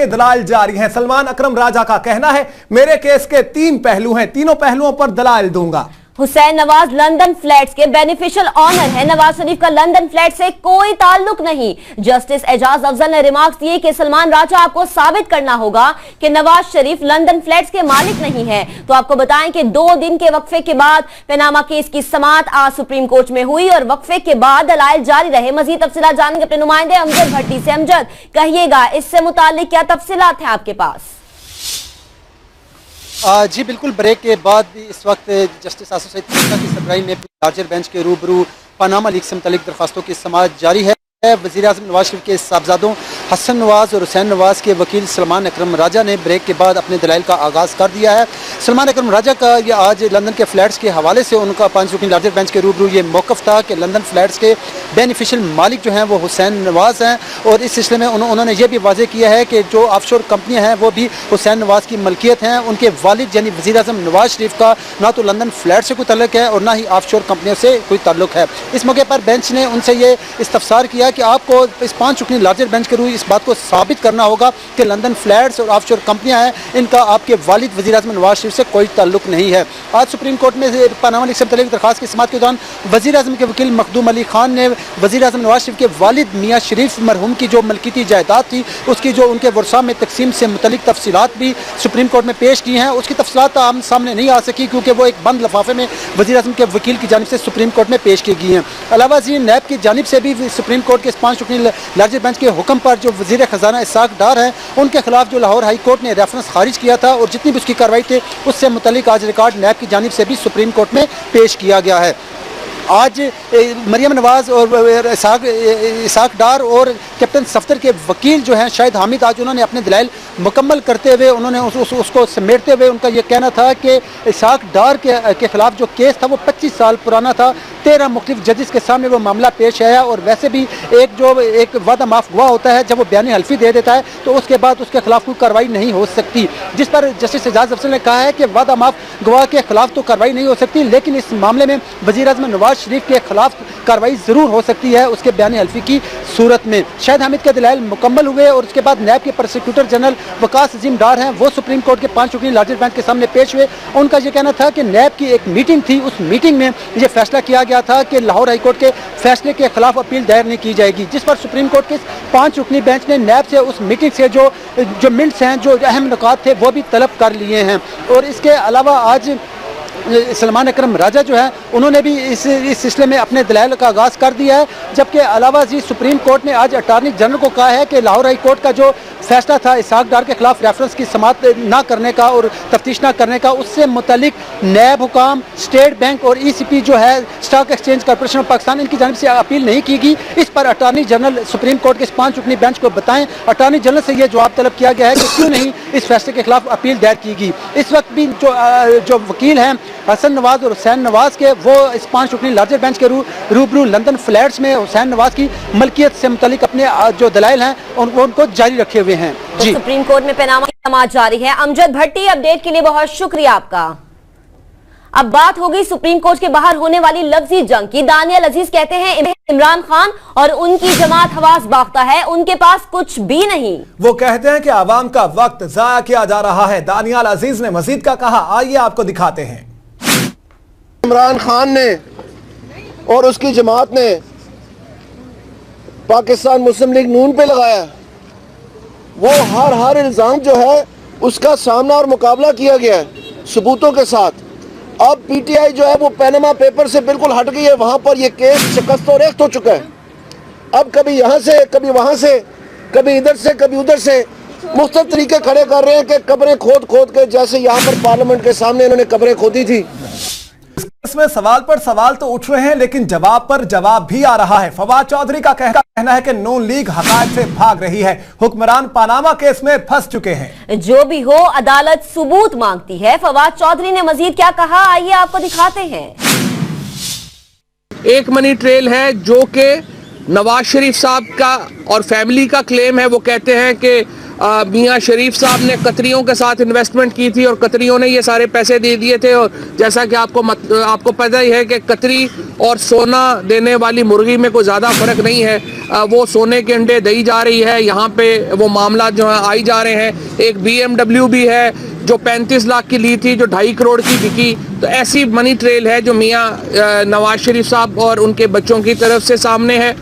दलाल जारी हैं। सलमान अकरम राजा का कहना है, मेरे केस के 3 पहलू हैं, तीनों पहलुओं पर दलाल दूंगा। हुसैन नवाज लंदन फ्लैट्स के बेनिफिशियल ऑनर है। नवाज शरीफ का लंदन फ्लैट से कोई ताल्लुक नहीं। जस्टिस एजाज अफजल ने रिमार्क्स दिए कि सलमान राजा, आपको साबित करना होगा कि नवाज शरीफ लंदन फ्लैट्स के मालिक नहीं है। तो आपको बताएं कि 2 दिन के वक्फे के बाद पनामा केस की समाअत आज सुप्रीम कोर्ट में हुई और वक्फे के बाद दलाइल जारी रहे। मजीद तफसीलात जानेंगे अपने नुमाइंदे अमजद भट्टी से। अमजद, कहिएगा इससे मुताल्लिक क्या तफसीलात हैं आपके पास? जी बिल्कुल, ब्रेक के बाद भी इस वक्त जस्टिस आसिफ सईद की सरबराही में लार्जर बेंच के रूबरू पनामा लीक से मुतालिक दरखास्तों की समाअत जारी है। वज़ीर आज़म नवाज शरीफ के साहबजादों हसन नवाज और हुसैन नवाज के वकील सलमान अकरम राजा ने ब्रेक के बाद अपने दलाइल का आगाज़ कर दिया है। सलमान अकरम राजा का ये आज लंदन के फ्लैट्स के हवाले से उनका 5 रुकनी लार्जर बेंच के रूबरू ये मौक़िफ़ था कि लंदन फ्लैट्स के बेनिफिशियल मालिक जो हैं वो हुसैन नवाज हैं और इस सिलसिले में उन्होंने ये भी वाज़ेह किया है कि जो ऑफशोर कंपनियाँ हैं वो भी हुसैन नवाज की मलकियत हैं। उनके वालिद यानी वज़ीर आज़म नवाज शरीफ का ना तो लंदन फ्लैट से कोई तल्लुक़ है और ना ही ऑफशोर कंपनियों से कोई तल्लुक़ है। इस मौके पर बेंच ने उनसे ये इस्तफसार किया कि आपको इस 5 रुकनी लार्जर बेंच के रूबरू इस बात को साबित करना होगा कि लंदन फ्लैट्स और ऑफशोर कंपनियां हैं, इनका आपके वालिद वज़ीर आज़म नवाज शरीफ से कोई ताल्लुक नहीं है। आज सुप्रीम कोर्ट में पनामा लीक से मुतालिक दरखास्त की समाअत के दौरान वज़ीर आज़म के वकील मखदूम अली खान ने वज़ीर आज़म नवाज शरीफ के वालिद मियाँ शरीफ मरहूम की जो मलकियती जायदाद थी उसकी जो उनके वर्सा में तकसीम से मुतालिक तफसीलात भी सुप्रीम कोर्ट में पेश की हैं। उसकी तफसीलात आम सामने नहीं आ सकी क्योंकि वो एक बंद लिफाफे में वज़ीर आज़म के वकील की जानिब से सुप्रीम कोर्ट में पेश की गई हैं। अलावा नैब की जानिब से भी सुप्रीम कोर्ट के इस 5 रुकनी लार्जर बेंच के हुक्म पर जो वज़ीर ख़जाना इसाक डार है उनके खिलाफ जो लाहौर हाई कोर्ट ने रेफरेंस खारिज किया था और जितनी भी उसकी कार्रवाई थी उससे मुतालिक आज रिकॉर्ड नैब की जानिब से भी सुप्रीम कोर्ट में पेश किया गया है। आज मरियम नवाज और इसाक डार और कैप्टन सफ्तर के वकील जो हैं शाहिद हामिद, आज उन्होंने अपने दलाइल मुकम्मल करते हुए उन्होंने उसको समेटते हुए उनका यह कहना था कि इसाक डार के खिलाफ जो केस था वो 25 साल पुराना था। 13 मुख्तलिफ जजेस के सामने वो मामला पेश आया और वैसे भी एक वादा माफ गवाह होता है, जब वो बयानी हल्फी दे देता है तो उसके बाद उसके खिलाफ कोई कार्रवाई नहीं हो सकती। जिस पर जस्टिस एजाज अफजल ने कहा है कि वादा माफ गवाह के खिलाफ तो कार्रवाई नहीं हो सकती, लेकिन इस मामले में वज़ीर आज़म नवाज शरीफ के खिलाफ कार्रवाई जरूर हो सकती है उसके बयानी हल्फी की सूरत में। शाहिद हामिद के दलाइल मुकम्मल हुए और उसके बाद नैब के प्रोसिक्यूटर जनरल वकास अजीम डार हैं वो सुप्रीम कोर्ट के 5 रुकनी लार्जर बेंच के सामने पेश हुए। उनका यह कहना था कि नैब की एक मीटिंग थी, उस मीटिंग में यह फैसला किया गया था कि लाहौर हाई कोर्ट के फैसले के खिलाफ अपील दायर नहीं की जाएगी। जिस पर सुप्रीम कोर्ट के 5 रुकनी बेंच ने नैब से उस मीटिंग से जो मिनट्स हैं, जो अहम नुकात थे वो भी तलब कर लिए हैं। और इसके अलावा आज सलमान अकरम राजा जो है उन्होंने भी इस सिलसिले में अपने दलाइल का आगाज़ कर दिया है। जबकि अलावा जी सुप्रीम कोर्ट ने आज अटार्नी जनरल को कहा है कि लाहौर हाई कोर्ट का जो फैसला था इसाक डार के खिलाफ रेफरेंस की समाअत ना करने का और तफ्तीश ना करने का, उससे मुतालिक नैब हुकाम, स्टेट बैंक और ECP जो है stock exchange corporation of Pakistan, इनकी जानिब से अपील नहीं की गई। इस पर अटार्नी जनरल सुप्रीम कोर्ट के इस 5 रुकनी बेंच को बताएं। अटार्नी जनरल से यह जवाब तलब किया गया है कि क्यों नहीं इस फैसले के खिलाफ अपील दायर की गई। इस वक्त भी जो वकील हैं हसन नवाज और हुसैन नवाज के, वो इस 5 रुकनी लार्जर बेंच के रूबरू लंदन फ्लैट्स में हुसैन नवाज की मलकियत से मुतालिक अपने जो दलाइल हैं उनको जारी रखे हुए हैं। तो सुप्रीम कोर्ट में पनामा की समाअत जारी है। अमजद भट्टी, अपडेट के लिए बहुत शुक्रिया आपका। अब बात होगी सुप्रीम कोर्ट के बाहर होने वाली लफ्जी जंग की। दानियल अजीज कहते हैं इमरान खान और उनकी जमात हवास बाख्ता है, उनके पास कुछ भी नहीं। वो कहते हैं कि आवाम का वक्त जाया किया जा रहा है। दानियल अजीज ने मजीद का कहा, आइए आपको दिखाते हैं। इमरान खान ने और उसकी जमात ने पाकिस्तान मुस्लिम लीग नून पे लगाया, वो हर इल्ज़ाम जो है उसका सामना और मुकाबला किया गया है सबूतों के साथ। अब PTI जो है वो पनामा पेपर से बिल्कुल हट गई है, वहाँ पर ये केस शिकस्त और रेख्त हो चुका है। अब कभी यहाँ से, कभी वहाँ से, कभी इधर से, कभी उधर से मुख्तलिफ तरीके खड़े कर रहे हैं कि कब्रें खोद के, जैसे यहाँ पर पार्लियामेंट के सामने इन्होंने कब्रें खोदी थी। इसमें सवाल पर सवाल तो उठ रहे हैं लेकिन जवाब पर जवाब भी आ रहा है। फवाद चौधरी का कहना है कि नून लीग हक़ाइक़ से भाग रही है, हुक्मरान पनामा केस में फंस चुके हैं। जो भी हो, अदालत सबूत मांगती है। फवाद चौधरी ने मजीद क्या कहा, आइए आपको दिखाते हैं। एक मनी ट्रेल है जो कि नवाज शरीफ साहब का और फैमिली का क्लेम है। वो कहते हैं कि मियां शरीफ साहब ने कतरियों के साथ इन्वेस्टमेंट की थी और कतरियों ने ये सारे पैसे दे दिए थे। और जैसा कि आपको पता ही है कि कतरी और सोना देने वाली मुर्गी में कोई ज़्यादा फर्क नहीं है। वो सोने के अंडे दी जा रही है, यहाँ पे वो मामला जो है आई जा रहे हैं। एक BMW भी है जो 35 लाख की ली थी, जो 2.5 करोड़ की बिकी। तो ऐसी मनी ट्रेल है जो मियां नवाज शरीफ साहब और उनके बच्चों की तरफ से सामने है।